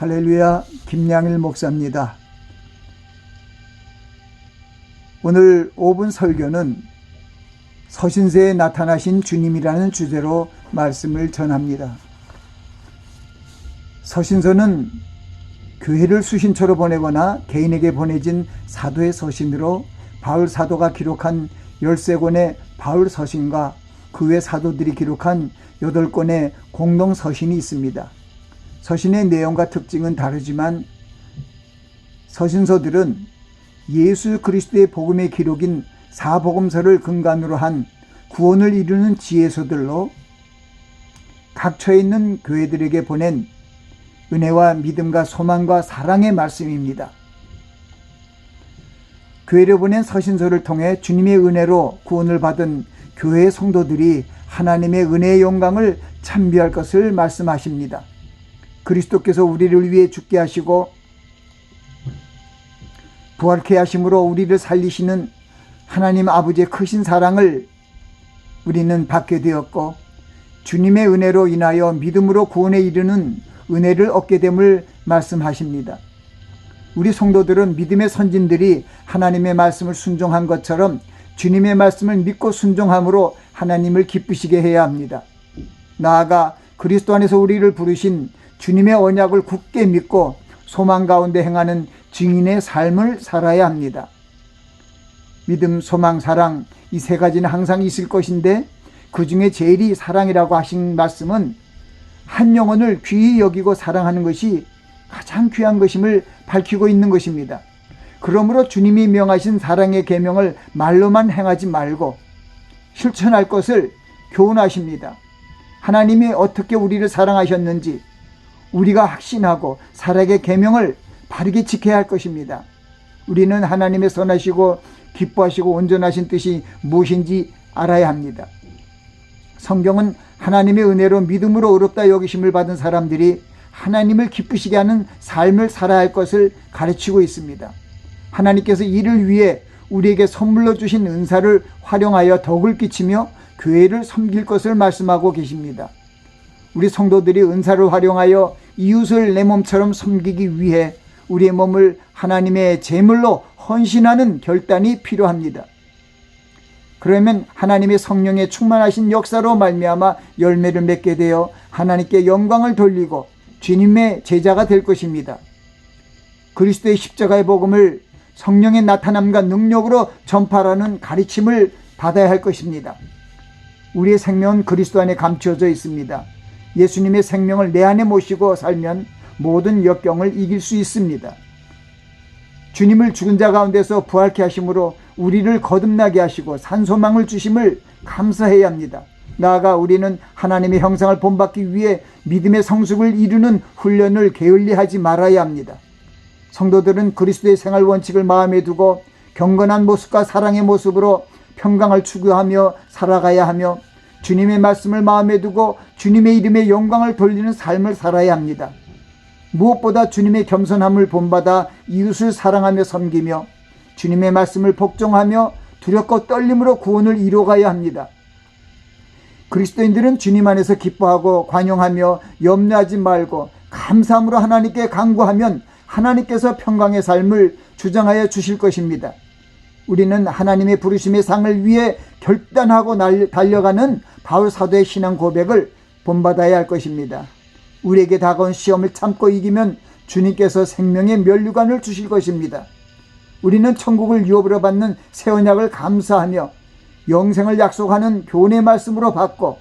할렐루야, 김양일 목사입니다. 오늘 5분 설교는 서신서에 나타나신 주님이라는 주제로 말씀을 전합니다. 서신서는 교회를 수신처로 보내거나 개인에게 보내진 사도의 서신으로 바울 사도가 기록한 13권의 바울 서신과 그 외 사도들이 기록한 8권의 공동 서신이 있습니다. 서신의 내용과 특징은 다르지만 서신서들은 예수 그리스도의 복음의 기록인 사복음서를 근간으로 한 구원을 이루는 지혜서들로 각처에 있는 교회들에게 보낸 은혜와 믿음과 소망과 사랑의 말씀입니다. 교회를 보낸 서신서를 통해 주님의 은혜로 구원을 받은 교회의 성도들이 하나님의 은혜의 영광을 찬미할 것을 말씀하십니다. 그리스도께서 우리를 위해 죽게 하시고 부활케 하심으로 우리를 살리시는 하나님 아버지의 크신 사랑을 우리는 받게 되었고, 주님의 은혜로 인하여 믿음으로 구원에 이르는 은혜를 얻게 됨을 말씀하십니다. 우리 성도들은 믿음의 선진들이 하나님의 말씀을 순종한 것처럼 주님의 말씀을 믿고 순종함으로 하나님을 기쁘시게 해야 합니다. 나아가 그리스도 안에서 우리를 부르신 주님의 언약을 굳게 믿고 소망 가운데 행하는 증인의 삶을 살아야 합니다. 믿음, 소망, 사랑, 이 세 가지는 항상 있을 것인데 그 중에 제일이 사랑이라고 하신 말씀은 한 영혼을 귀히 여기고 사랑하는 것이 가장 귀한 것임을 밝히고 있는 것입니다. 그러므로 주님이 명하신 사랑의 계명을 말로만 행하지 말고 실천할 것을 교훈하십니다. 하나님이 어떻게 우리를 사랑하셨는지 우리가 확신하고 사랑의 계명을 바르게 지켜야 할 것입니다. 우리는 하나님의 선하시고 기뻐하시고 온전하신 뜻이 무엇인지 알아야 합니다. 성경은 하나님의 은혜로 믿음으로 의롭다 여기심을 받은 사람들이 하나님을 기쁘시게 하는 삶을 살아야 할 것을 가르치고 있습니다. 하나님께서 이를 위해 우리에게 선물로 주신 은사를 활용하여 덕을 끼치며 교회를 섬길 것을 말씀하고 계십니다. 우리 성도들이 은사를 활용하여 이웃을 내 몸처럼 섬기기 위해 우리의 몸을 하나님의 제물로 헌신하는 결단이 필요합니다. 그러면 하나님의 성령에 충만하신 역사로 말미암아 열매를 맺게 되어 하나님께 영광을 돌리고 주님의 제자가 될 것입니다. 그리스도의 십자가의 복음을 성령의 나타남과 능력으로 전파하는 가르침을 받아야 할 것입니다. 우리의 생명은 그리스도 안에 감추어져 있습니다. 예수님의 생명을 내 안에 모시고 살면 모든 역경을 이길 수 있습니다. 주님을 죽은 자 가운데서 부활케 하심으로 우리를 거듭나게 하시고 산소망을 주심을 감사해야 합니다. 나아가 우리는 하나님의 형상을 본받기 위해 믿음의 성숙을 이루는 훈련을 게을리하지 말아야 합니다. 성도들은 그리스도의 생활 원칙을 마음에 두고 경건한 모습과 사랑의 모습으로 평강을 추구하며 살아가야 하며 주님의 말씀을 마음에 두고 주님의 이름에 영광을 돌리는 삶을 살아야 합니다. 무엇보다 주님의 겸손함을 본받아 이웃을 사랑하며 섬기며 주님의 말씀을 복종하며 두렵고 떨림으로 구원을 이루어가야 합니다. 그리스도인들은 주님 안에서 기뻐하고 관용하며 염려하지 말고 감사함으로 하나님께 간구하면 하나님께서 평강의 삶을 주장하여 주실 것입니다. 우리는 하나님의 부르심의 상을 위해 결단하고 달려가는 바울 사도의 신앙 고백을 본받아야 할 것입니다. 우리에게 다가온 시험을 참고 이기면 주님께서 생명의 면류관을 주실 것입니다. 우리는 천국을 유업으로 받는 새 언약을 감사하며 영생을 약속하는 교훈의 말씀으로 받고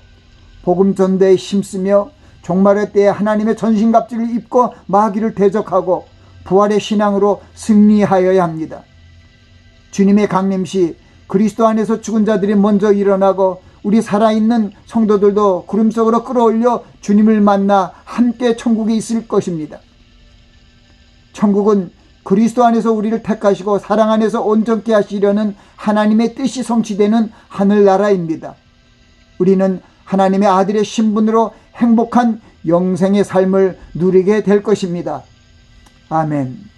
복음 전도에 힘쓰며 종말의 때에 하나님의 전신갑주를 입고 마귀를 대적하고 부활의 신앙으로 승리하여야 합니다. 주님의 강림시 그리스도 안에서 죽은 자들이 먼저 일어나고 우리 살아있는 성도들도 구름 속으로 끌어올려 주님을 만나 함께 천국에 있을 것입니다. 천국은 그리스도 안에서 우리를 택하시고 사랑 안에서 온전케 하시려는 하나님의 뜻이 성취되는 하늘나라입니다. 우리는 하나님의 아들의 신분으로 행복한 영생의 삶을 누리게 될 것입니다. 아멘.